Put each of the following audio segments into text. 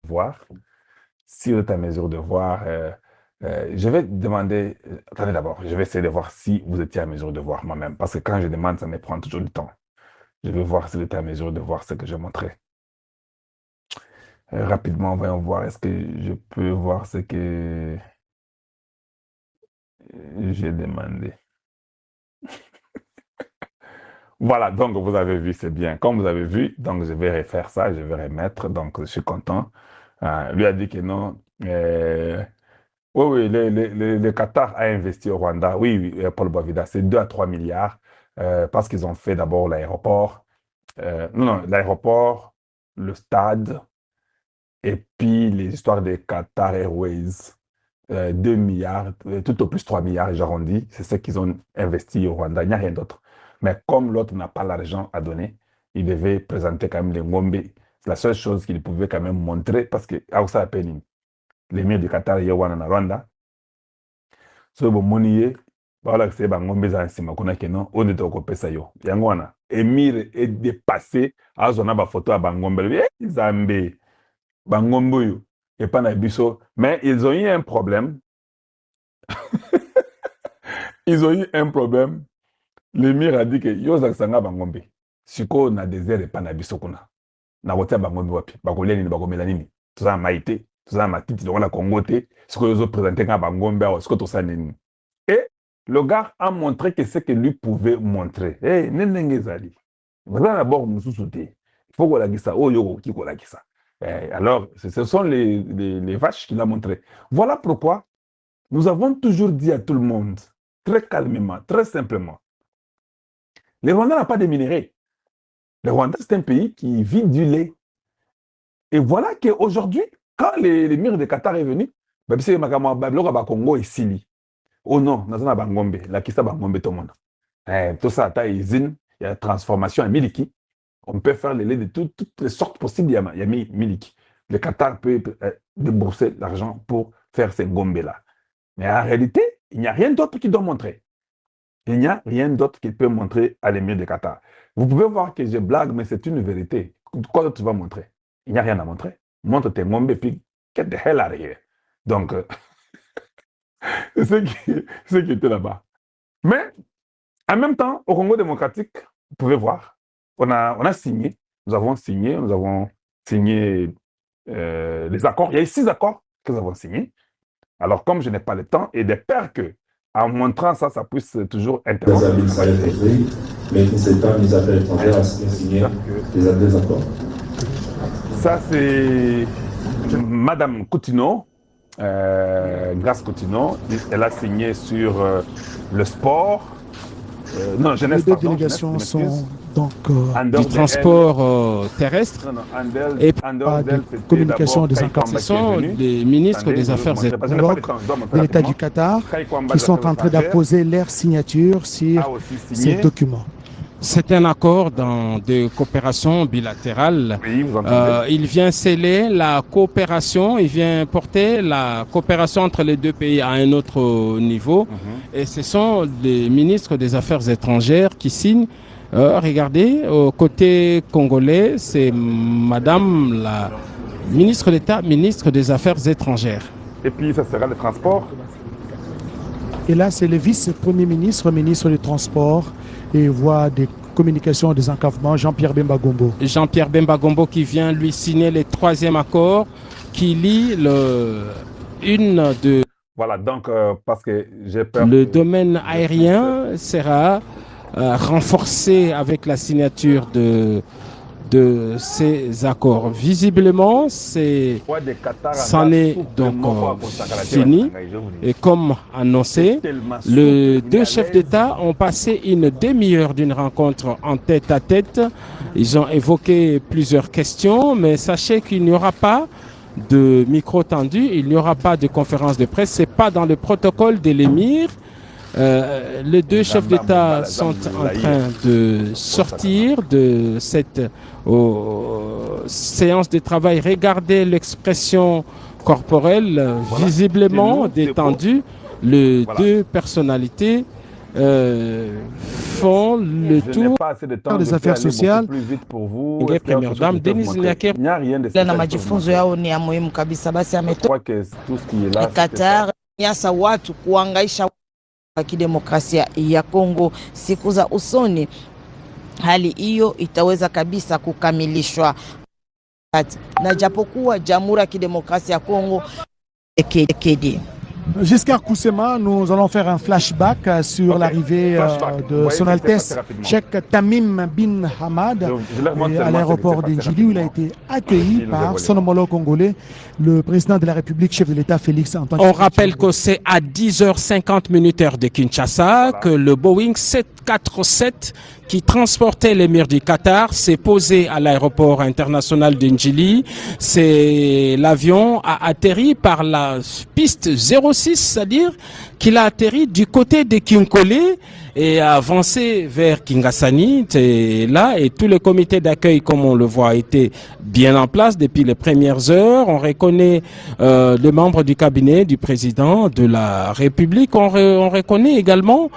voir. Si vous êtes à mesure de voir, je vais demander, attendez d'abord, je vais essayer de voir si vous étiez à mesure de voir moi-même, parce que quand je demande, ça me prend toujours du temps. Je vais voir si vous êtes à mesure de voir ce que je montrais. Rapidement, voyons voir, est-ce que je peux voir ce que j'ai demandé. Voilà, donc vous avez vu, c'est bien. Comme vous avez vu, donc je vais refaire ça, je vais remettre, donc je suis content. Lui a dit que non. Oui, oui, le Qatar a investi au Rwanda. Oui, oui, Paul Bovida, c'est 2 à 3 milliards parce qu'ils ont fait d'abord l'aéroport. Non, non, l'aéroport, le stade et puis les histoires des Qatar Airways. 2 milliards, tout au plus 3 milliards, j'arrondis. C'est ce qu'ils ont investi au Rwanda. Il n'y a rien d'autre. Mais comme l'autre n'a pas l'argent à donner, il devait présenter quand même les Ngombe. C'est la seule chose qu'il pouvait quand même montrer parce que, à ça appelle l'émir du Qatar, Yewana na Rwanda. So bomoni ye baolakisa bangombe eza na nsima kuna keno oyo nde tokopesa yo yango wana émir edépassé azwa na bafoto ya bangombe alobi nzambe bangombe oyo epa na biso mais ils ont eu un problème ils ont eu un problème l'émir a dit que yo ozalakisa nga bangombe sikoyo na désert epa na biso kuna nakotia bangombe wapi bakolia nini bakomela nini toza na mai te toza na matiti lokola Congo te sikoyo ozoprésente nga bangombe awa sikoyo tosala nini. Et le gars a montré que ce que lui pouvait montrer. Eh, ndenge ezali. Voilà d'abord mususu te. Il faut qu'on la ça. Oh, yo, qui qu'on la ça. Alors, ce sont les vaches qu'il a montré. Voilà pourquoi nous avons toujours dit à tout le monde, très calmement, très simplement, le Rwanda n'a pas de minerais. Le Rwanda, c'est un pays qui vit du lait. Et voilà qu'aujourd'hui, quand l'émir de Qatar est venu, Congo est Sili. Oh non, nous avons Bangombe, la Kissa Bangombe tout le monde. Tout ça, il y a usine, il y a transformation à Miliki. On peut faire les laits de toutes les sortes possibles, il y a Miliki. Le Qatar peut débourser l'argent pour faire ces Gombe-là. Mais en réalité, il n'y a rien d'autre qui doit montrer. Il n'y a rien d'autre qu'il peut montrer à l'émir de Qatar. Vous pouvez voir que je blague, mais c'est une vérité. Quoi d'autre tu vas montrer? Il n'y a rien à montrer. Montre tes Gombe, puis get the hell out of here. Donc, c'est ce qui était là-bas. Mais, en même temps, au Congo démocratique, vous pouvez voir, on a signé, nous avons signé les accords. Il y a eu 6 accords que nous avons signés. Alors, comme je n'ai pas le temps, et de peur que, en montrant ça, ça puisse toujours interrompre. Mais qui s'est pas mis à faire étrangère à signer les accords. Ça, c'est Madame Coutinho. Grace Coutinho, elle a signé sur le sport. Non, jeunesse, les deux délégations sont donc du transport terrestre et de communication des encadrants. Ce sont les ministres des Affaires étrangères de l'État du Qatar qui sont en train d'apposer leur signature sur ces documents. C'est un accord de coopération bilatérale. Oui, il vient sceller la coopération, il vient porter la coopération entre les deux pays à un autre niveau. Et ce sont les ministres des Affaires étrangères qui signent. Regardez, au côté congolais, c'est Madame la ministre d'État, ministre des Affaires étrangères. Et puis ça sera le transport. Et là, c'est le vice-premier ministre, ministre du Transport et voie des communications et des encadrements, Jean-Pierre Bemba Gombo. Jean-Pierre Bemba Gombo qui vient lui signer le 3e accord qui lie une de... Voilà, donc parce que j'ai peur... Le domaine aérien sera renforcé avec la signature de ces accords. Visiblement, c'en est donc fini. Et comme annoncé, les deux chefs d'État ont passé une demi-heure d'une rencontre en tête-à-tête. Ils ont évoqué plusieurs questions, mais sachez qu'il n'y aura pas de micro tendu, il n'y aura pas de conférence de presse. Ce n'est pas dans le protocole de l'émir. Les deux chefs d'État sont en train de sortir de cette séance de travail. Regardez l'expression corporelle visiblement détendue. Les deux personnalités font le Je n'ai tour. pas assez de temps. des Je peux affaires aller sociales. beaucoup plus vite pour vous. Ndiye Est-ce qu'il y a Première autre chose Dame que je peux vous Denise montrer? Nyakero. Il n'y a rien de na spécial. majifunzo yao ni ya muhimu kabisa. Basi Je ametoka crois que tout ce qui est là, c'était ça. Qatar nyasa watu kuangaisha wa kidemokrasia ya Kongo siku za usoni. Hali hiyo itaweza kabisa kukamilishwa, na japokuwa Jamhuri ya Kidemokrasia ya Kongo KD. Giscard Koussema, nous allons faire un flashback sur l'arrivée de Son Altesse Cheikh Tamim bin Hamad à l'aéroport d'Endjili où il a été accueilli par son homologue congolais, le président de la République, chef de l'État Félix Antoine. On rappelle que c'est à 10h50 heure de Kinshasa que le Boeing 747 qui transportait l'émir du Qatar s'est posé à l'aéroport international d'Endjili. L'avion a atterri par la piste 06, c'est-à-dire qu'il a atterri du côté de Kinkole et a avancé vers Kingasani. Là, et tout le comité d'accueil, comme on le voit, était bien en place depuis les premières heures. On reconnaît les membres du cabinet du président de la République. On reconnaît également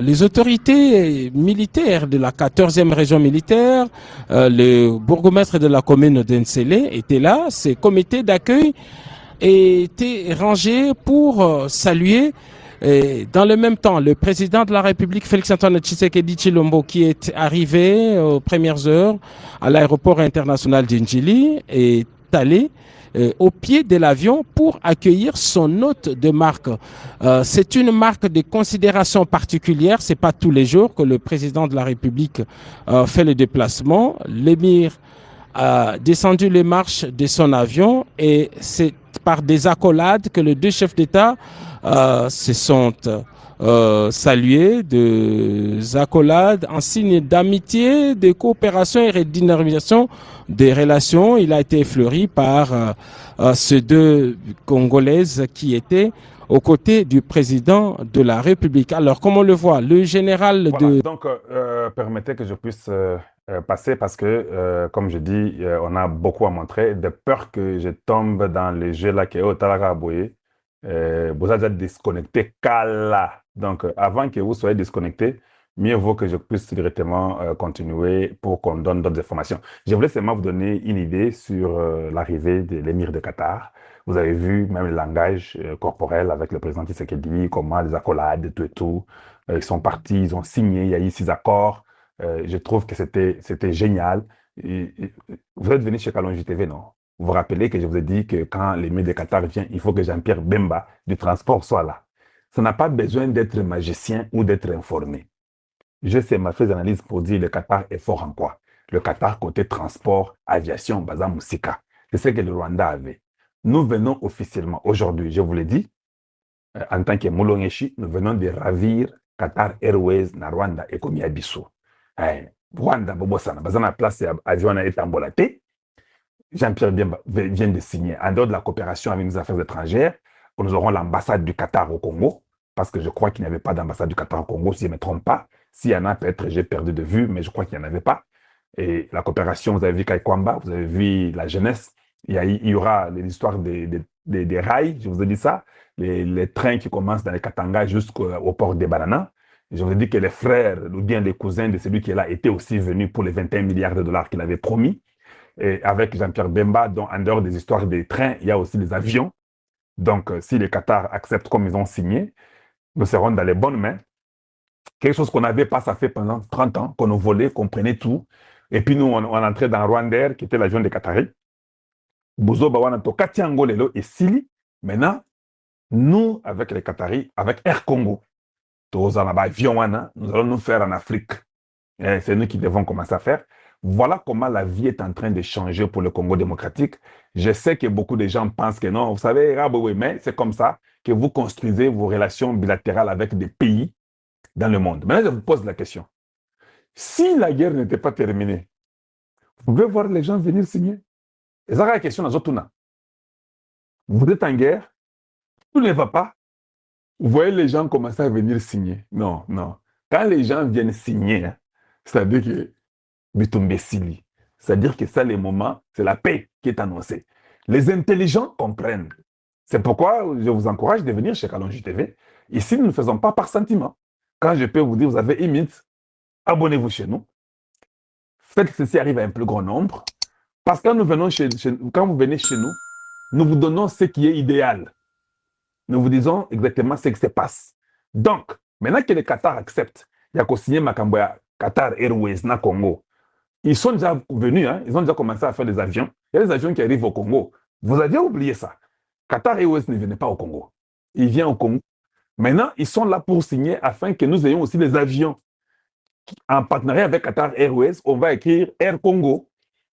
les autorités militaires de la 14e région militaire. Le bourgmestre de la commune d'Ensele était là. Ces comités d'accueil étaient rangés pour saluer. Et dans le même temps, le président de la République, Félix-Antoine Tshisekedi Tshilombo, qui est arrivé aux premières heures à l'aéroport international d'Endjili, est allé au pied de l'avion pour accueillir son hôte de marque. C'est une marque de considération particulière. C'est pas tous les jours que le président de la République fait le déplacement. L'émir a descendu les marches de son avion et c'est par des accolades que les deux chefs d'État se sont salués, des accolades en signe d'amitié, de coopération et de dynamisation des relations. Il a été effleuré par ces deux Congolaises qui étaient aux côtés du président de la République. Alors, comme on le voit, le général de... Donc, permettez que je puisse passer parce que, comme je dis, on a beaucoup à montrer. De peur que je tombe dans les jeux là qui est au Talaga Boye. Vous êtes disconnecté Kala. Donc, avant que vous soyez disconnecté, mieux vaut que je puisse directement continuer pour qu'on donne d'autres informations. Je voulais seulement vous donner une idée sur l'arrivée de l'émir de Qatar. Vous avez vu même le langage corporel avec le président Tshisekedi, comment les accolades, tout et tout. Ils sont partis, ils ont signé, il y a eu 6 accords. Je trouve que c'était génial. Vous êtes venu chez Kalonji TV, non? Vous vous rappelez que je vous ai dit que quand l'émir de Qatar vient, il faut que Jean-Pierre Bemba du transport soit là. Ça n'a pas besoin d'être magicien ou d'être informé. Je sais, ma fait d'analyse pour dire le Qatar est fort en quoi? Le Qatar côté transport, aviation, Baza Moussika. C'est ce que le Rwanda avait. Nous venons officiellement, aujourd'hui, je vous l'ai dit, en tant que Moulongeshi, nous venons de ravir Qatar Airways na Rwanda et comme Yabiso. Rwanda, Bobosana, Bazana place avion est embolaté. Jean-Pierre Bemba vient de signer. En dehors de la coopération avec les affaires étrangères, nous aurons l'ambassade du Qatar au Congo, parce que je crois qu'il n'y avait pas d'ambassade du Qatar au Congo, si je ne me trompe pas. S'il y en a, peut-être j'ai perdu de vue, mais je crois qu'il n'y en avait pas. Et la coopération, vous avez vu Kaikwamba, vous avez vu la jeunesse. Il y aura l'histoire des rails, je vous ai dit ça, les trains qui commencent dans les Katanga jusqu'au port des Bananas. Je vous ai dit que les frères, ou bien les cousins de celui qui est là, étaient aussi venus pour les 21 milliards de dollars qu'il avait promis. Et avec Jean-Pierre Bemba, dont en dehors des histoires des trains, il y a aussi les avions. Donc, si les Qatar acceptent comme ils ont signé, nous serons dans les bonnes mains. Quelque chose qu'on n'avait pas, ça fait pendant 30 ans, qu'on nous volait, qu'on prenait tout. Et puis nous, on entrait dans Rwandair, qui était l'avion des Qataris. Bozo Bawanato, Katiango, Lelo et Sili. Maintenant, nous, avec les Qataris, avec Air Congo, nous allons nous faire en Afrique. C'est nous qui devons commencer à faire. Voilà comment la vie est en train de changer pour le Congo démocratique. Je sais que beaucoup de gens pensent que non, vous savez, mais c'est comme ça que vous construisez vos relations bilatérales avec des pays dans le monde. Maintenant, je vous pose la question. Si la guerre n'était pas terminée, vous pouvez voir les gens venir signer. Et ça, la question, vous êtes en guerre, tout ne va pas. Vous voyez les gens commencer à venir signer. Non, non. Quand les gens viennent signer, c'est-à-dire que c'est-à-dire que ça, les moments, c'est la paix qui est annoncée. Les intelligents comprennent. C'est pourquoi je vous encourage de venir chez Kalonji TV. Ici, nous ne faisons pas par sentiment. quand je peux vous dire, vous avez 1 minute, abonnez-vous chez nous. Faites que ceci arrive à un plus grand nombre. Parce que quand vous venez chez nous, nous vous donnons ce qui est idéal. Nous vous disons exactement ce qui se passe. Donc, maintenant que le Qatar accepte, il y a qu'à signer Makamboya, Qatar Airways, na Congo. Ils sont déjà venus, hein, ils ont déjà commencé à faire des avions. Il y a des avions qui arrivent au Congo. Vous aviez oublié ça. Qatar Airways ne venait pas au Congo. Il vient au Congo. Maintenant, ils sont là pour signer afin que nous ayons aussi des avions. En partenariat avec Qatar Airways, on va écrire Air Congo.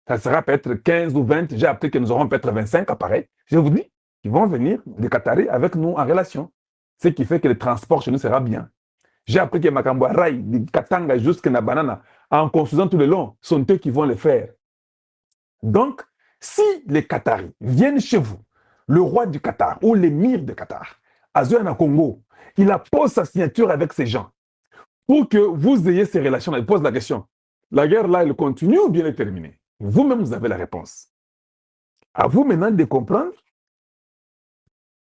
Ça sera peut-être 15 ou 20. J'ai appris que nous aurons peut-être 25 appareils. Je vous dis, ils vont venir, les Qataris, avec nous en relation. Ce qui fait que le transport chez nous sera bien. J'ai appris que Makambo Rai, de Katanga jusqu'à Banana, en construisant tout le long, sont eux qui vont le faire. Donc, si les Qataris viennent chez vous, le roi du Qatar ou l'émir de Qatar, Azouna Congo, il appose sa signature avec ces gens pour que vous ayez ces relations. Il pose la question, la guerre là, elle continue ou bien elle est terminée? Vous-même, vous avez la réponse. À vous maintenant de comprendre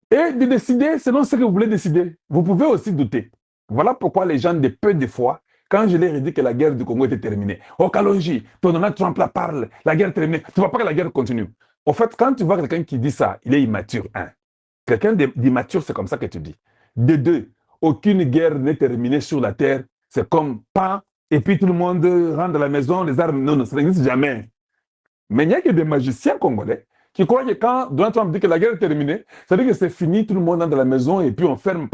et de décider selon ce que vous voulez décider. Vous pouvez aussi douter. Voilà pourquoi les gens de peu de fois, quand je leur ai dit que la guerre du Congo était terminée, oh Kalonji, Donald Trump là parle, la guerre est terminée, tu ne vois pas que la guerre continue. En fait, quand tu vois quelqu'un qui dit ça, il est immature, un. Quelqu'un d'immature, c'est comme ça que tu dis. De deux, aucune guerre n'est terminée sur la terre, c'est comme pas, et puis tout le monde rentre à la maison, les armes, non, ça n'existe jamais. Mais il n'y a que des magiciens congolais qui croient que quand Donald Trump dit que la guerre est terminée, ça veut dire que c'est fini, tout le monde entre dans la maison et puis on ferme.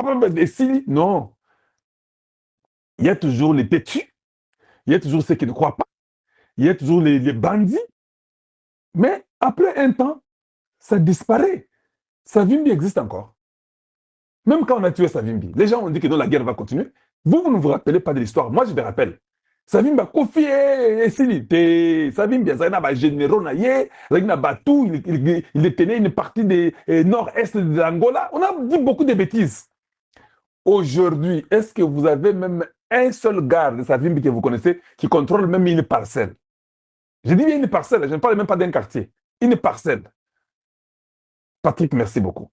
Non. Il y a toujours les têtus, il y a toujours ceux qui ne croient pas, il y a toujours les bandits. Mais après un temps, ça disparaît. Savimbi existe encore. Même quand on a tué Savimbi, les gens ont dit que non, la guerre va continuer. Vous ne vous rappelez pas de l'histoire. Moi, je me rappelle. Savimbi a confié Savimbi a généraux, il tenait une partie du nord-est de l'Angola. On a dit beaucoup de bêtises. Aujourd'hui, est-ce que vous avez même un seul gars de Savimbi que vous connaissez qui contrôle même une parcelle? Je dis bien une parcelle, je ne parle même pas d'un quartier. Une parcelle. Patrick, merci beaucoup.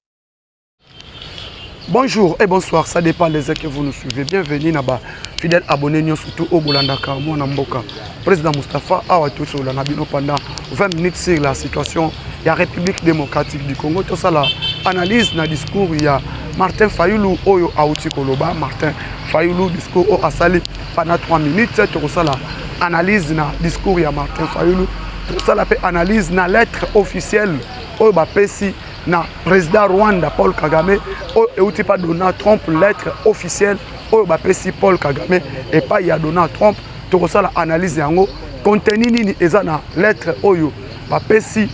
Bonjour et bonsoir, ça dépend des heures que vous nous suivez. Bienvenue Naba, fidèles abonnés, surtout au Boulandaka, mon Mboka. Président Moustapha Awatou sur la Nabino pendant 20 minutes sur la situation de la République démocratique du Congo. Tout ça, la analyse, na discours, il y a Martin Fayulu, Oyo Aouti Koloba, Martin Fayulu, discours au Asali pendant 3 minutes. Tout ça, la analyse, na discours, il y a Martin Fayulu. Tout ça, la analyse, na lettre officielle, Oyo Bapesi. Na président Rwanda Paul Kagame et pas Donald Trump lettre officielle au bapesi Paul Kagame et pas il y a Donald Trump tout ça la analyse yango contenu nini eza na lettre oyo bapesi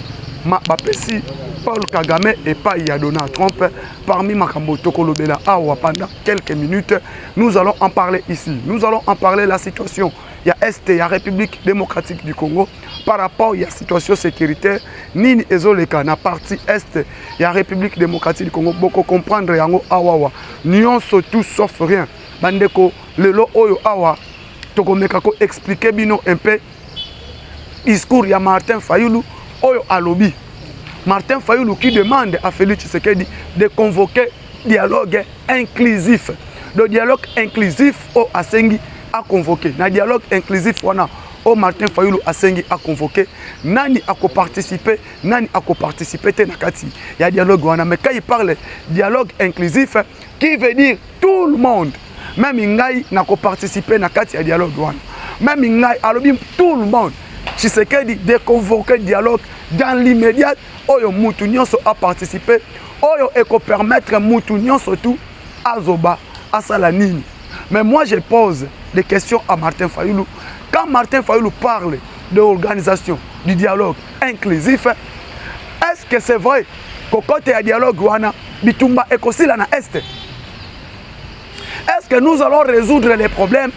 Paul Kagame et pas il y a Donald Trump parmi makambo tokolobela awa pendant quelques minutes nous allons en parler ici nous allons en parler la situation il y a Est il y a République démocratique du Congo par rapport à la situation sécuritaire, nini ezoleka na partie Est, il y a République démocratique du Congo, beaucoup comprendre yango awawa. Nuance tout sauf rien. Bandeko, lelo oyo awa, tokomeka ko expliquer bino un peu discours ya Martin Fayulu oyo alobi. Martin Fayulu qui demande à Félix Tshisekedi de convoquer dialogue inclusif. Le dialogue inclusif au Asengi a convoqué. Na dialogue inclusif wana au Martin Fayulu Asengi a convoqué. Nani a co-participé, nani a co-participé te nakati. Il y a dialogue wana mais quand il parle dialogue inclusif qui veut dire tout le monde. Même Ngai n'a co-participé nakati ya dialogue wana. Même Ngai alobi tout le monde. Tshisekedi de convoquer dialogue dans l'immédiat. Oyo mutu nyonso a participé. Oyo eko permettre mutu nyonso tout azoba asala nini. Mais moi je pose des questions à Martin Fayulu. Quand Martin Fayulu parle de l'organisation du dialogue inclusif, est-ce que c'est vrai qu'au côté du dialogue wana bitumba ekosila na Est? Est-ce que nous allons résoudre les problèmes?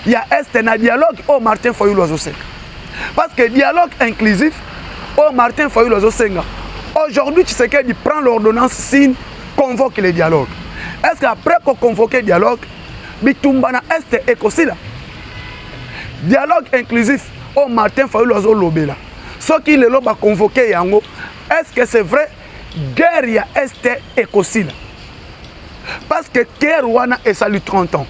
Il y a Est na dialogue au Martin Fayulu azosenga. Parce que dialogue inclusif au Martin Fayulu azosenga. Aujourd'hui, tu sais qu'il prend l'ordonnance signe, convoque les dialogues. Est-ce qu'après qu'on convoque le dialogue, bitumba na Est ekosila? Dialogue inclusif au Martin Fayulu azolobela. Ce qui le loba convoqué yango, est-ce que c'est vrai guerre ya Est ekosila? Parce que guerre wana esali 30 ans.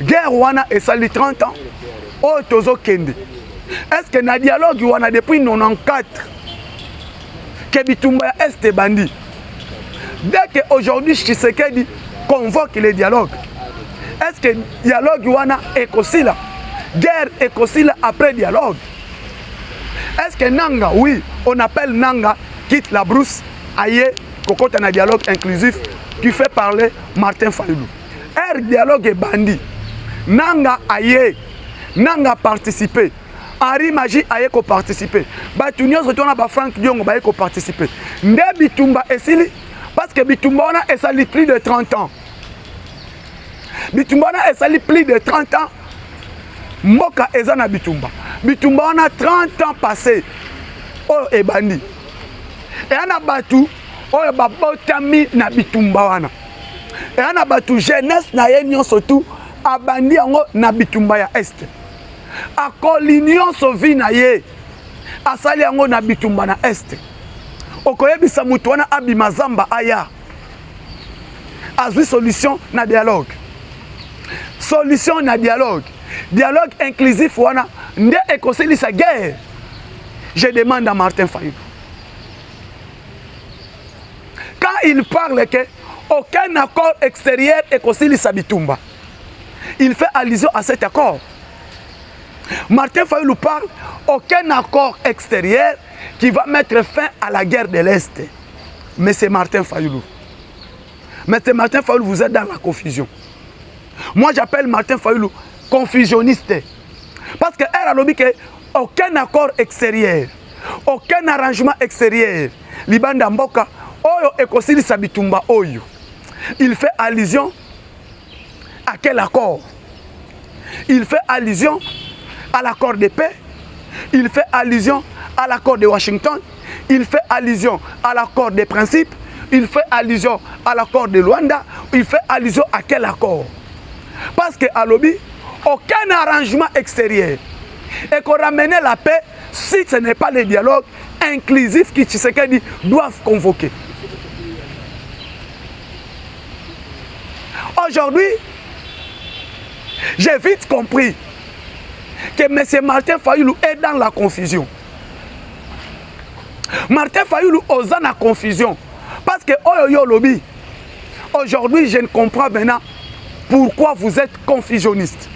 guerre wana esali 30 ans oyo tozokende. Est-ce que na dialogue wana depuis 94 que bitumba ya Est bandi? Dès que aujourd'hui Tshisekedi convoque les dialogues, est-ce que dialogue wana ekosila? Guerre ekosila après dialogue? Est-ce que Nanga, oui, on appelle Nanga, quitte la brousse, aïe, kokota na dialogue inclusif qui fait parler Martin Fayulu. Dialogue est bandit. Nanga aïe, Nanga participer. Henri Magie aïe ko participer. Batunios retourne à Franck Diongo aïe ko participer. Nde Bitumba esili, parce que Bitumba on a esali plus de 30 ans. Bitumba on a esali plus de 30 ans. Moka ezana Bitumba. Bitumba on a 30 ans passé. Oh et bandit. Et on a battu. Oh et babotami na Bitumba wana. Et on a battu jeunesse na yenyon surtout. Abandi yango na Bitumba ya Est. Akoli nyonso vi na ye. Asali yango na Bitumba na Est. Okoyebisa mutu wana abima zamba aya. Azwi solution na dialogue. Solution na dialogue. Dialogue inclusif wana nde ekoseli sa guerre. Je demande à Martin Fayulu. Quand il parle que aucun accord extérieur ekoseli sa Bitumba, il fait allusion à cet accord. Martin Fayulu parle aucun accord extérieur qui va mettre fin à la guerre de l'Est. Mais c'est Martin Fayulu. Mais c'est Martin Fayulu, vous êtes dans la confusion. Moi j'appelle Martin Fayulu confusionniste. Parce que elle a lobby que aucun accord extérieur, aucun arrangement extérieur, Libanda Mboka, Oyo ekosili sa Bitumba Oyo. Il fait allusion à quel accord? Il fait allusion à l'accord de paix. Il fait allusion à l'accord de Washington. Il fait allusion à l'accord des principes. Il fait allusion à l'accord de Luanda. Il fait allusion à quel accord? Parce qu'à lobby, aucun arrangement extérieur. Et qu'on ramène la paix si ce n'est pas le dialogue inclusif qui Tshisekedi doivent convoquer. Aujourd'hui, j'ai vite compris que M. Martin Fayulu est dans la confusion. Martin Fayulu est dans la confusion. Parce que Oyo Lobby, aujourd'hui, je ne comprends maintenant pourquoi vous êtes confusionniste.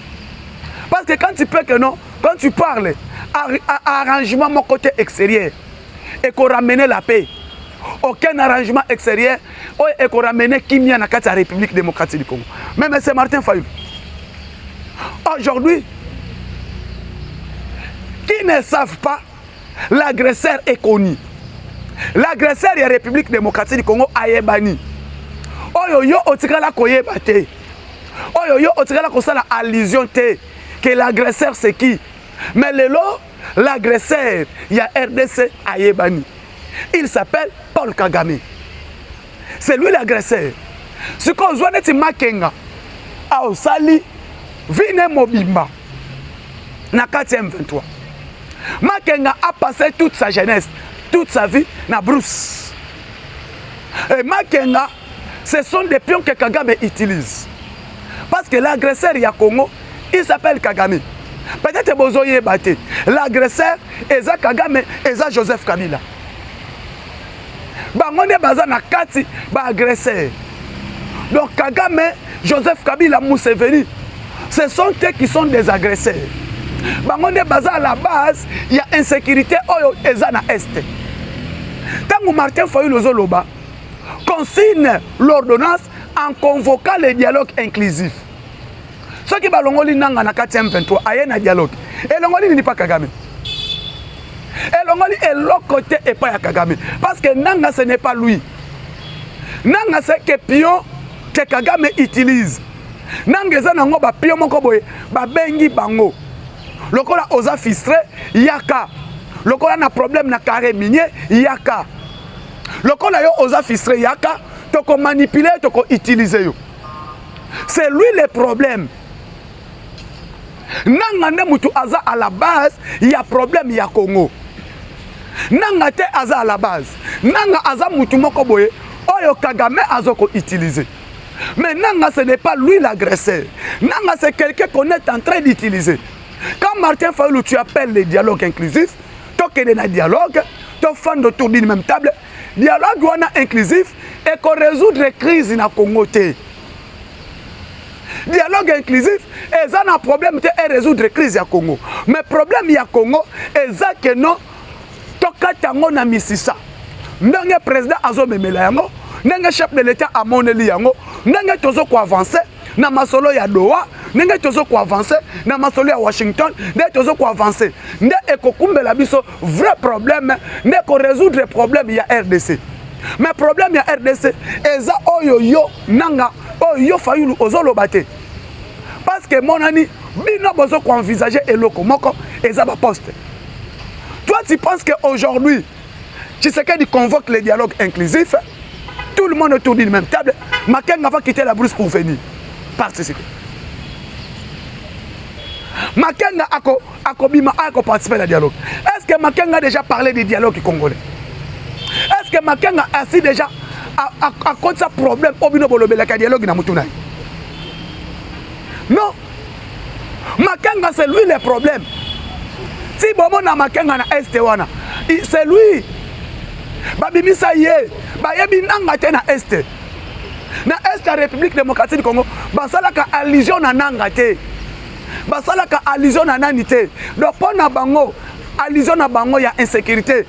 Parce que quand tu peux que non, quand tu parles arrangement mon côté extérieur et qu'on ramène la paix, aucun arrangement extérieur et qu'on ramène Kimia na la République démocratique du Congo. Même c'est Martin Fayulu. Aujourd'hui, qui ne savent pas, l'agresseur est connu. L'agresseur de la République démocratique du Congo a yebani. Oyo yo otikala koyeba te. Oyo yo otikala kosala allusion te que l'agresseur c'est qui? Mais l'agresseur, il y a RDC à Yebani. Il s'appelle Paul Kagame. C'est lui l'agresseur. Ce qu'on voit c'est Makenga. A Osali, Vine Mobimba. Na 4e 23. Makenga a passé toute sa jeunesse, toute sa vie na brousse. Et Makenga, ce sont des pions que Kagame utilise. Parce que l'agresseur ya Congo, il s'appelle Kagame. Peut-être Bozoye Baté. L'agresseur, Eza Kagame, Eza Joseph Kabila. Bangonde baza na kati ba agresseur. Donc Kagame, Joseph Kabila, Museveni, ce sont eux qui sont des agresseurs. Bangonde baza à la base, il y a insécurité oyo eza na est. Tango Martin Fayulu Zoloba consigne l'ordonnance en convoquant le dialogue inclusif. Ceux qui balongoli nanga na 4e 23 aye na dialogue. Et longoli ni pas Kagame. Et longoli est l'autre côté et pas Kagame. Parce que nanga ce n'est pas lui. Nanga c'est que pion que Kagame utilise. Nanga za nango ba pion moko boye ba bengi bango. Lokola oza fistré yaka. Lokola na problème na carré minier yaka. Lokola yo oza fistré yaka, toko manipuler, toko utiliser yo. C'est lui le problème. Nanga ne mutu aza à la base, il y a problème ya Congo. Nanga te aza à la base. Nanga aza mutu moko boye, oyo Kagame azoko utiliser. Mais Nanga, ce n'est pas lui l'agresseur. Nanga, c'est quelqu'un qu'on est en train d'utiliser. Quand Martin Fayulu, tu appelles les dialogues inclusifs, tu as un dialogue, tu es fan autour d'une même table, dialogue inclusif et qu'on résout les crises dans le Congo. Dialogue inclusif, et ça a un problème de résoudre les crises au Congo. Mais le problème au Congo, et ça que non, tu as un misisa. Ndenge président azo memela yango, ndenge chef de l'État a moneli yango, ndenge tozo ko avancer na masolo ya Doha, ndenge tozo ko avancer na masolo ya Washington, ndenge tozo ko avancer. Nde ekokumbela biso vrai problème, nde ko résoudre le problème ya RDC. Mais problème ya RDC eza oyo yo nanga oyo Fayulu ozoloba te. Parce que mon ami bino bozo ko envisager eloko moko eza ba poste. Toi tu penses que aujourd'hui Tshisekedi convoque les dialogues inclusifs, tout le monde autour d'une même table, Makenga va quitter la brousse pour venir participer. Makenga a participé au dialogue. Est-ce que Makenga a déjà parlé des dialogues congolais? Est-ce que Makenga a si déjà à cause de ce problème au dialogue dans Moutouna? Non. Makenga c'est lui le problème. Si Bomo na Makenga na Estewana, c'est lui. Babimisa ye, bayebi nanga te na Este. Na Este la République démocratique du Congo, basalaka allusion na nanga te. Basalaka allusion na nani te. Donc pour na bango, allusion na bango ya insécurité.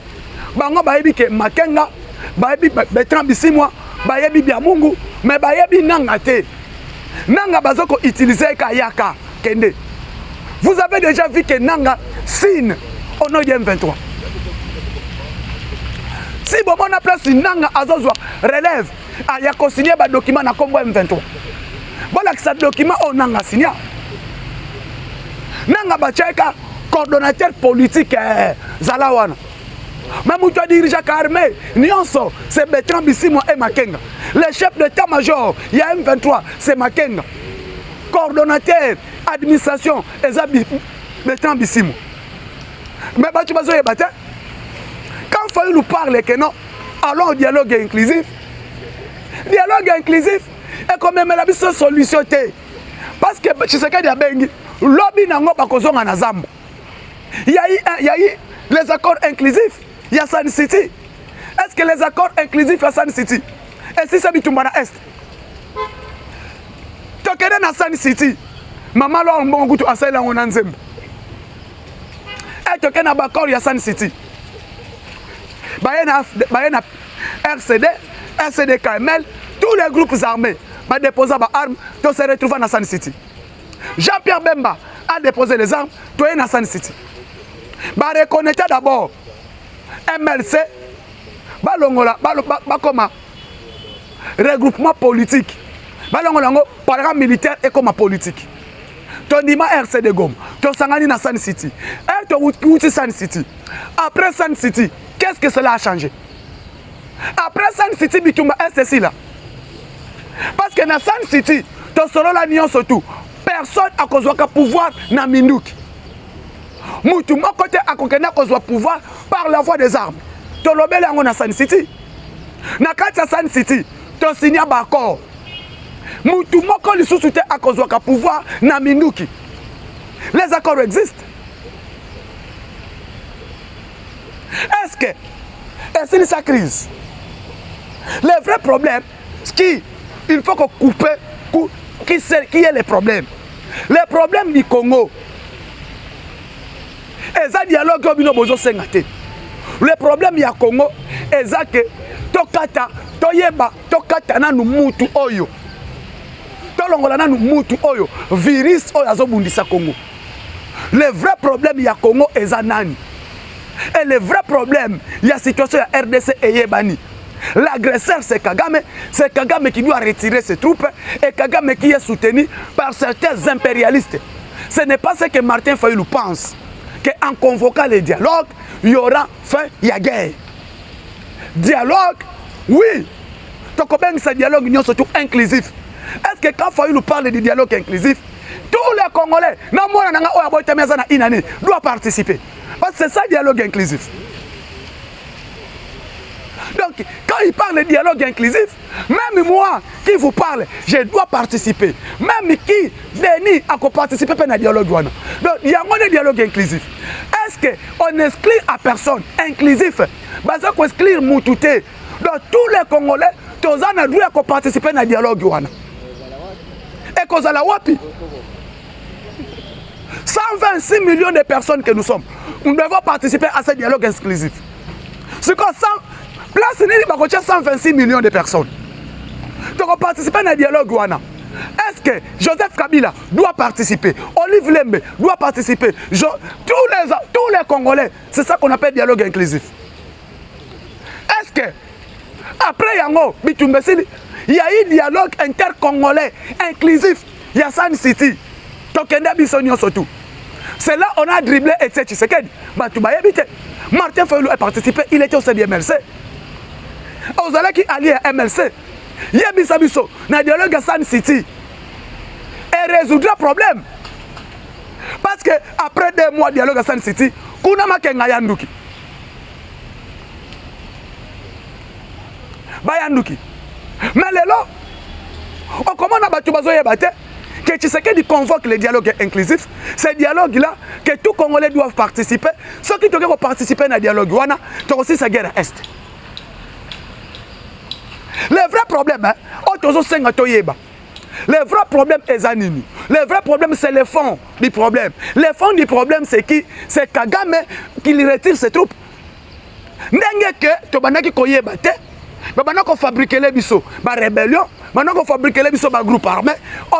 Bango bayebi ke Makenga, bayebi Bertrand Bisimwa, bayebi Biamungu, mais bayebi nanga te. Nanga bazoko utiliser ka yaka kende. Vous avez déjà vu que Nanga signe au nom du M23. Si bon on a place Nanga Azozwa relève à y a signé un document na Combo M23. Voilà que ce document on Nanga signé. Nanga Bacheka coordonnateur politique Zalawana. Même où tu as dirigé l'armée, Nyonso, c'est Bertrand Bisimwa et Makenga. Le chef d'état-major, il y a M23, c'est Makenga. Coordonnateur, administration, Bertrand Bisimwa. Mais tu vas se battre. Quand Fayulu parle que non, allons au dialogue inclusif. Dialogue inclusif est quand même la solution. Parce que Tshisekedi a bengi, lobby n'a pas besoin de Zambo. Il y a eu les accords inclusifs, il y a Sun City. Est-ce que les accords inclusifs à Sun City? Et si c'est Bitumbana Est? Tu connais dans Sun City, maman l'a un bon goût à celle-là en Anzembe. Et tu connais dans l'accord, il y a Sun City. Bayena RCD, RCD KML, tous les groupes armés ont déposé des armes, tu se retrouves dans Sun City. Jean-Pierre Bemba a déposé les armes, tu es dans Sun City. Reconnaître d'abord MLC, comme regroupement politique, programme militaire et comme politique. Tu dis RCD Gom, tu es dans Sun City. Et tu es Sun City. Après Sun City, qu'est-ce que cela a changé? Après Sun City, Bitumba est ceci là. Parce que dans Sun City, tu seras la nuance surtout. Personne n'a besoin pouvoir dans Mindouk. Moutou, mon côté, a besoin pouvoir par la voie des armes. Tu as l'obéli dans Sun City. Dans Sun City, tu as signé un accord. Moutou, mon côté, tu as besoin pouvoir dans Mindouk. Les accords existent. Est-ce que, c'est sa crise? Le vrai problème, il faut qu'on coupe, qui est le problème? Le problème du Congo, et ça dialogue au bino bozo sengate. Le problème du Congo, et ça que tokata, toyeba, tokata na nu mutu oyo. Tolongola na nu mutu oyo, virus oyo azobundisa Congo. Le vrai problème du Congo, est ça nani? Et le vrai problème, il y a la situation de RDC et Yebani. L'agresseur, c'est Kagame qui doit retirer ses troupes et Kagame qui est soutenu par certains impérialistes. Ce n'est pas ce que Martin Fayulu pense, qu'en convoquant les dialogues, il y aura fin, il y a guerre. Dialogue, oui. Donc, ce dialogue est surtout inclusif. Est-ce que quand Fayulu parle du dialogue inclusif, tous les Congolais, doivent participer? Parce que c'est ça le dialogue inclusif. Donc, quand il parle de dialogue inclusif, même moi qui vous parle, je dois participer. Même qui, Denis, a participé à un dialogue. Donc, il y a un dialogue inclusif. Est-ce qu'on exclut à personne inclusif? Parce qu'on exclut Moutouté. Donc, tous les Congolais, tous ont droit à participer à un dialogue. Et qu'on a la wapi. 126 millions de personnes que nous sommes, nous devons participer à ce dialogue exclusif. C'est comme ça, place n'est 126 millions de personnes. Donc participer à un dialogue. Est-ce que Joseph Kabila doit participer? Olive Lembe doit participer? Tous les Congolais, c'est ça qu'on appelle dialogue inclusif. Est-ce que, après Yango, il y a eu dialogue intercongolais inclusif? Il y a San City. C'est là on a dribblé et c'est que Martin Fayulu a participé, il était au sein du MLC. Aux allez qui alliés à MLC, il y a Bissabiso, dans le dialogue à San City, et résoudra le problème. Parce que après 2 mois de dialogue à San City, Kunama Kengayanduki. Bayanduki. Mais là, on commence à battre. Que Tshisekedi convoque le dialogue inclusif, ce dialogue-là, que tous les Congolais doivent participer. Ceux qui doivent participer dans le dialogue, c'est aussi sa guerre à Est. Le vrai problème, le vrai problème est Zanini. Le vrai problème, c'est le fond du problème. Le fond du problème, c'est qui? C'est Kagame qui retire ses troupes. N'est-ce que tu as dit maintenant qu'on fabrique les bisous, la rébellion, maintenant qu'on fabrique les bisous, le groupe armé,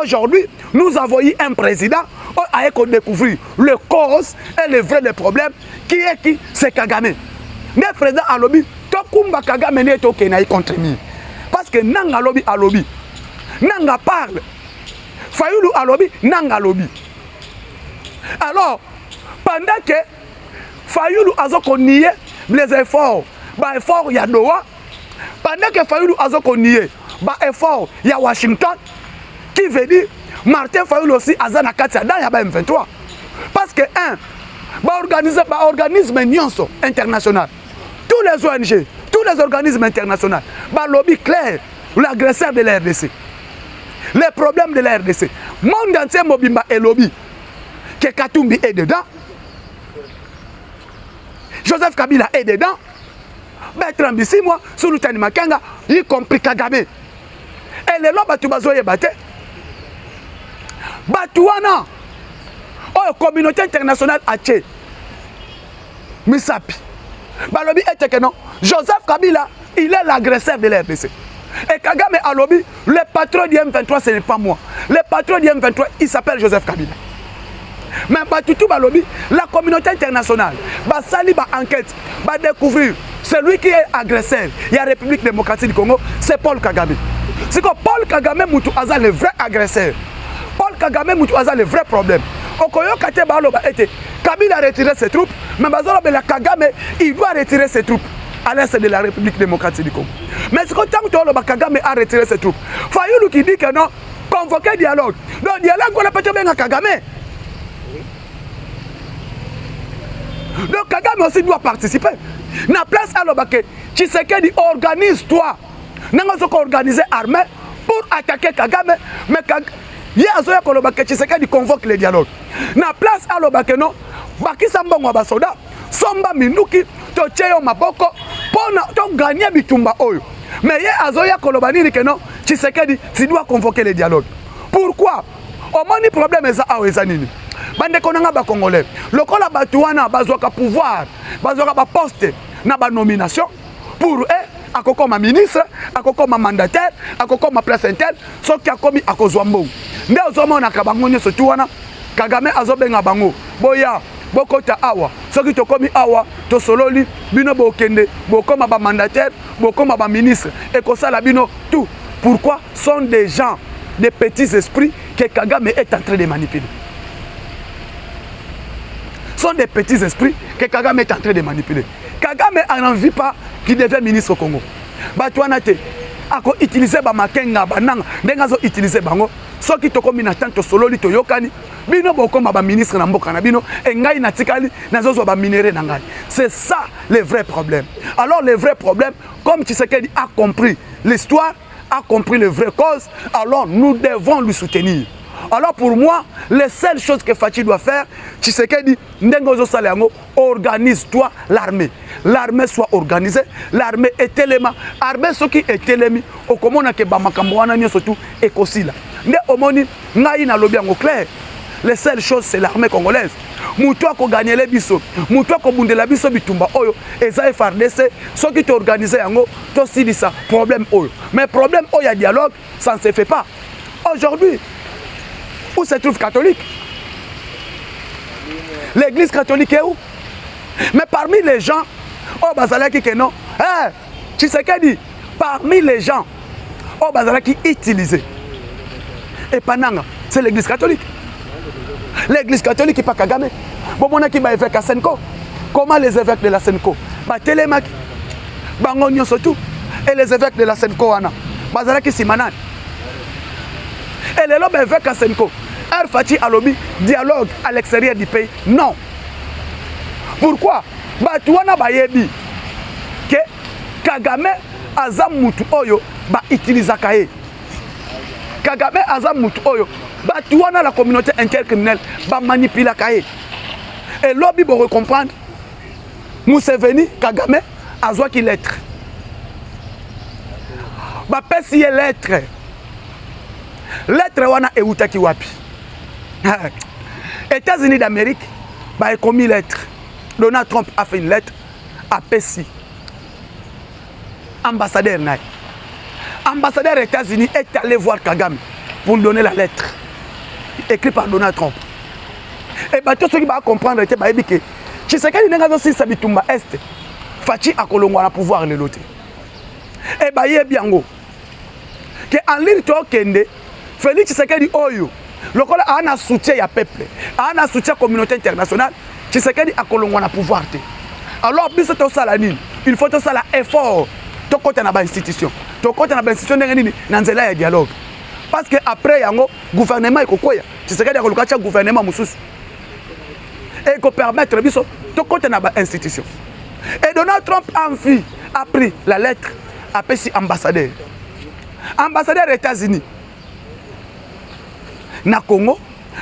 aujourd'hui, nous avons eu un président qui a découvert le cause et le vrai problème qui est qui? C'est Kagame. Le président a lobby, Tokumba Kagame n'est pas contre lui. Parce que Nanga lobby a lobby. Nanga parle. Fayulu a lobby, Nanga lobby. Alors, pendant que Fayulu a nié les efforts, il y a Doha. Pendant que Fayulu a nié les efforts, il y a Washington, qui veut dire Martin Fayulu aussi a dans le M23. Parce que, organisme international, tous les ONG, tous les organismes internationaux, lobby clair, l'agresseur de la RDC, les problèmes de la RDC, le monde entier Mobimba et lobby, que Katumbi est dedans, Joseph Kabila est dedans, Bertrand Bisimwa, Sultani Makenga, y compris Kagame. Et les lois Batubazoye Bate, Batouana, communauté internationale a tué. Misapi. Balobi était que non. Joseph Kabila, il est l'agresseur de la RDC. Et Kagame a lobby, le patron du M23, ce n'est pas moi. Le patron du M23, il s'appelle Joseph Kabila. Mais Batutu Balobi, la communauté internationale, Basali va enquête, va découvrir celui qui est agresseur. Il y a la République démocratique du Congo, c'est Paul Kagame. C'est que Paul Kagame Moutou Aza le vrai agresseur. Paul Kagame Moutou Aza le vrai problème. Okoyo Kate Baloba était Kabila a retiré ses troupes, mais Bazoloba Kagame, il doit retirer ses troupes à l'est de la République démocratique du Congo. Mais c'est que tant que Kagame a retiré ses troupes, Fayulu qui dit que non, convoquer dialogue. Donc dialogue, on a peut-être bien à Kagame. Donc Kagame aussi doit participer. Na place à l'obake, Tshisekedi organise-toi. N'a pas organisé armée pour attaquer Kagame, mais il y a un peu Tshisekedi convoque les dialogues. Na place à l'obake non, Baki Sambongo Basoda, Somba Minuki, Tocheyo Maboko, pour gagner Bitumba Oyo. Mais il y a Azoya Kolobani que non, Tshisekedi, tu dois convoquer les dialogues. Pourquoi? Au moins, le problème est ça à Oezanini. Bande konanga ba Congolais. Lokola Batouana, bazoka pouvoir, bazoka ba poste, na ba nomination pour eux, akoko ma ministre, akoko ma mandataire, akoko ma place interne, so ki akomi akozwambo. Nde ozomona ka bango nyoso tuwana, Kagame azobenga bango. Boya, bokota awa. Soki tokomi awa, to sololi, bino bokende, bokoma ba mandataire, bokoma ba ministre, et kosala bino tout. Pourquoi sont des gens, des petits esprits que Kagame est en train de manipuler? Sont des petits esprits que Kagame est en train de manipuler. Kagame n'en vit pas qu'il devient ministre au Congo. Batouana te, ako utiliser ba makenga bananga, denga zo utiliser bango, so ki toko mina tanto sololi to yokani, bino bokoma ba ministre na mboka na bino et ngai natikali nazozo ba minéré na ngai. C'est ça le vrai problème. Alors le vrai problème, comme Tshisekedi a compris l'histoire, a compris le vrai cause, alors nous devons lui soutenir. Alors pour moi, les seules choses que Fachi doit faire, Tshisekedi, Ndengozo Saleango, organise-toi l'armée. L'armée soit organisée, l'armée est élément. L'armée, ce qui est élément, au commun que Bamakamboana n'y surtout écosila. Nde omoni, ngaï na lobby en clair. Les seules choses, c'est l'armée congolaise. Moutoua ko gagner les biso, moutoua ko bunde la biso bitumba oyo, eza FARDC, ce qui est organisé yango, to si ça, problème oyo. Mais problème oyo, il y a dialogue, ça ne se fait pas. Aujourd'hui, où se trouve catholique? L'église catholique est où? Mais parmi les gens, oh Bazalaki que non, Tshisekedi, parmi les gens, oh Bazalaki utilisé. Et Pananga, c'est l'église catholique. L'église catholique n'est pas Kagame. Bon, on a qui va évêque à Senko. Comment les évêques de la Senko? Bah, Télémac, Bangonio surtout. Et les évêques de la Senko, Anna. Bazalaki Simanan. Et les lobes évêques à Senko. Air Fati Alobi, dialogue à l'extérieur du pays. Non. Pourquoi? Bah, tu as bayebi que Kagame Azam Mutu Oyo, bah, utilise Kaye. Kagame Azam Mutu Oyo, bah, tu as la communauté intercriminelle, bah, manipule Kaye. Et lobby pour comprendre, Museveni, Kagame, Azwa qui lettre. Bah, pesiye lettre. Lettre wana e utaki wapi. États-Unis d'Amérique, bah, a commis lettre. Donald Trump a fait une lettre à Pessi. Ambassadeur Naï. Ambassadeur des États-Unis est allé voir Kagame pour lui donner la lettre. Écrite par Donald Trump. Et bah, tout ce qui va comprendre, c'est que Tshisekedi n'a pas aussi Sabitumba Est. Fachi a Kolongo à pouvoir le loter. Et bah, il y a bien go. Que en ligne, Kende, Félix Tshisekedi Oyo. Le col a un soutien à peuple, a un soutien à la communauté internationale. Tshisekedi a Kolongo à pouvoir. Alors, il faut que ça soit effort. Tu côté na ba institution. Tu côté na ba institution ndenge nanzela ya dialogue. Parce que après yango gouvernement ekokoya. Tshisekedi akoluka gouvernement mususu. Et ko permettre biso tu côté na ba institution. Et Donald Trump a pris la lettre a pesi ambassadeur. Ambassadeur des États-Unis. Na Congo,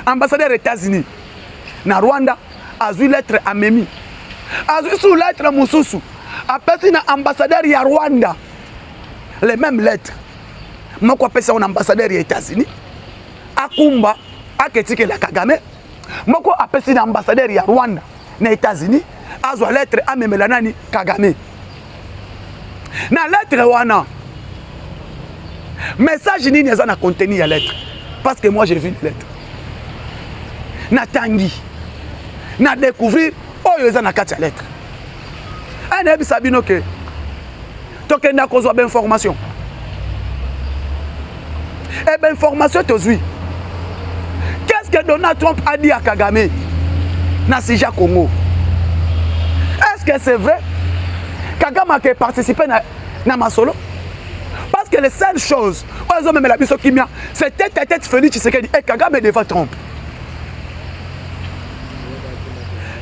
ambassadeur des États-Unis. Na Rwanda, a eu lettre à Memi. A eu sous lettre à Moussousou. A pesi na ambassadeur ya Rwanda. Les mêmes lettres. Moi, quoi pesi un ambassadeur des États-Unis. A Kumba, a Ketike la Kagame. Moi, quoi a pesi na ambassadeur ya Rwanda. Na États-Unis. A eu lettre à Memelanani Kagame. Na lettre wana. Message ni n'est pas contenu la lettre. Parce que moi j'ai vu une lettre. Na tangi. Na découvrir oh yo na kati la lettre. Ana bi sabino ke. Tokenda ko zo ben information. Et ben information tozui. Qu'est-ce que Donald Trump a dit à Kagame na Sija Congo? Est-ce que c'est vrai? Kagame a participé na Masolo? Parce que les seules choses, c'est tête à tête Félix Tshisekedi et Kagame devant Trump.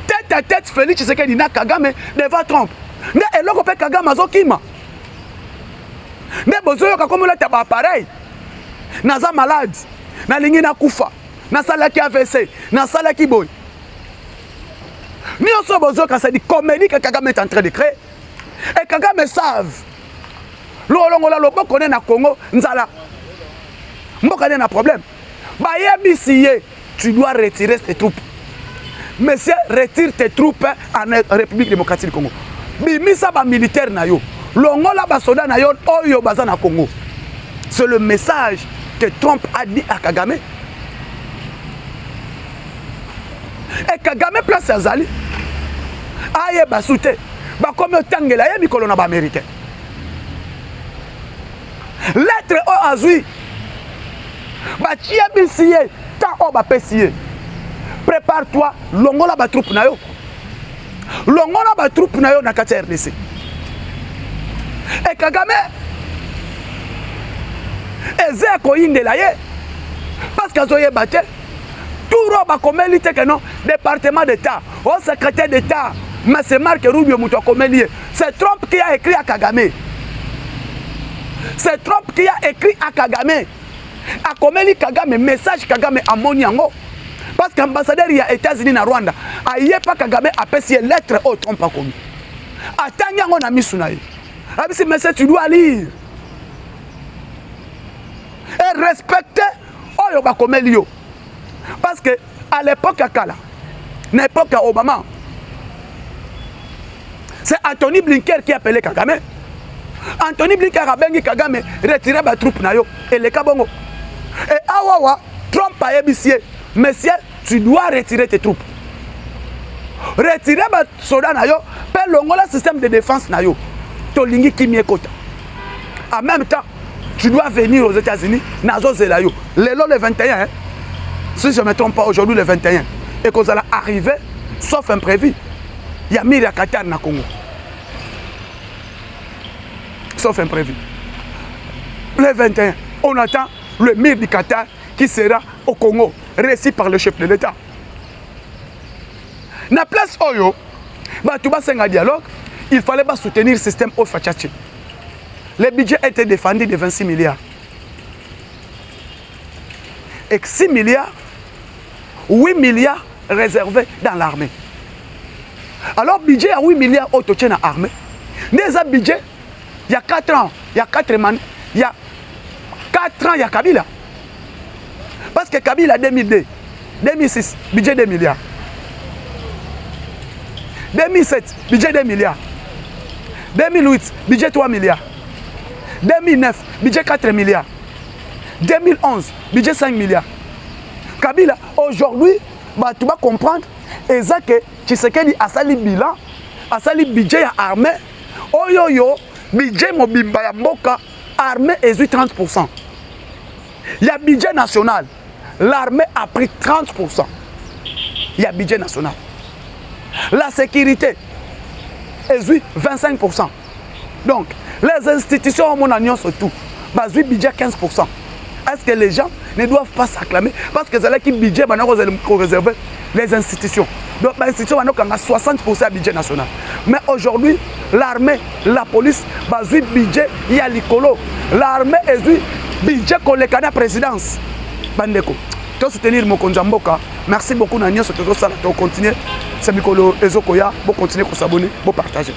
Tête à tête Félix Tshisekedi na Kagame devant Trump. Ne eloko pe Kagame azokima. Ne bozoyo ka comme la taba pareil. Naza malade, na lingi na kufa, na salaki AVC, na salaki boy. Ni oso bozoyo ka ça dit comédie que Kagame est en train de créer. Et Kagame savent. L'olongola loboko na Congo nzala. Mboka na problème. Ba yebisiye, tu dois retirer tes troupes. Monsieur, retire tes troupes en République démocratique du Congo. Bimisa ba militaire na yo. Longola ba soda na yo oyo baza na Congo. C'est le message que Trump a dit à Kagame. Et Kagame place azali. Aye basute. Ba comme tangela ye mikolo na ba américain. Lettre au azui. Ba tia bisiye, ta o ba pesiye. Prépare-toi, longola ba troupe na yo. Longola ba troupe na yo na kati RDC. Et Kagame eze ko indela ye. Parce que zoye batte Tout ba komeli te que non département d'État, au secrétaire d'État, mais c'est Marc Rubio muto komeli. C'est Trump qui a écrit à Kagame. C'est Trump qui a écrit à Kagame. A komeli Kagame message Kagame à Moniango. Parce qu'ambassadeur il y a États-Unis na Rwanda, aïe pas Kagame a passé lettre au Trump a commis. Attends on a mis sunaï. Abisi message tu dois lire. Et respecter Oyo ba komeli yo. Parce que à l'époque à Kala, l'époque à Obama, c'est Anthony Blinken qui a appelé Kagame. Anthony Blinken a bengi Kagame retirer ba troupe na yo et les kabongo. Et awawa Trump a ébissé, monsieur, tu dois retirer tes troupes. Retirer ba soda na yo, per longola système de défense na yo. To lingi kimie kota. En même temps, tu dois venir aux États-Unis, nazo zelayo. Le 21 hein. Si je ne me trompe pas, aujourd'hui le 21, et qu'on allait arriver, sauf imprévu, il y a Miri à Qatar na Congo. Sauf imprévu. Le 21, on attend le Miri du Qatar qui sera au Congo, réussi par le chef de l'État. Na place Oyo, bah, tu vas un dialogue, il fallait pas soutenir le système au Fachachi. Le budget était défendu de 26 milliards. Et 6 milliards, 8 milliards réservés dans l'armée. Alors, budget à 8 milliards autotien dans l'armée. Dans un budget, il y a 4 ans, il y a 4 man, il y a 4 ans, il y a Kabila. Parce que Kabila 2002, 2006, budget 2 milliards. 2007, budget 2 milliards. 2008, budget 3 milliards. 2009, budget 4 milliards. 2011, budget 5 milliards. Kabila, aujourd'hui, bah, tu vas comprendre, et ça que Tshisekedi a sali bilan, a sali budget à armée, oyoyo, budget mobimba ya mboka, armée est 30%. Il y a budget national, l'armée a pris 30%. Il y a budget national. La sécurité est 25%. Donc, les institutions, mon agnon surtout, bah, budget 15%. Est-ce que les gens ne doivent pas s'acclamer? Parce que c'est là qui budget réservé les institutions. Donc, les institutions ont 60% de budget national. Mais aujourd'hui, l'armée, la police, bah, budget, il y a l'écolo. L'armée est budget qu'on les canne à présidence. Bandeko. Tu soutenir mon Konjamboka. Merci beaucoup, Nania. C'est toujours ça. Tu continuer. C'est Mikolo Ezokoya. Vous continuez à s'abonner. Vous partager.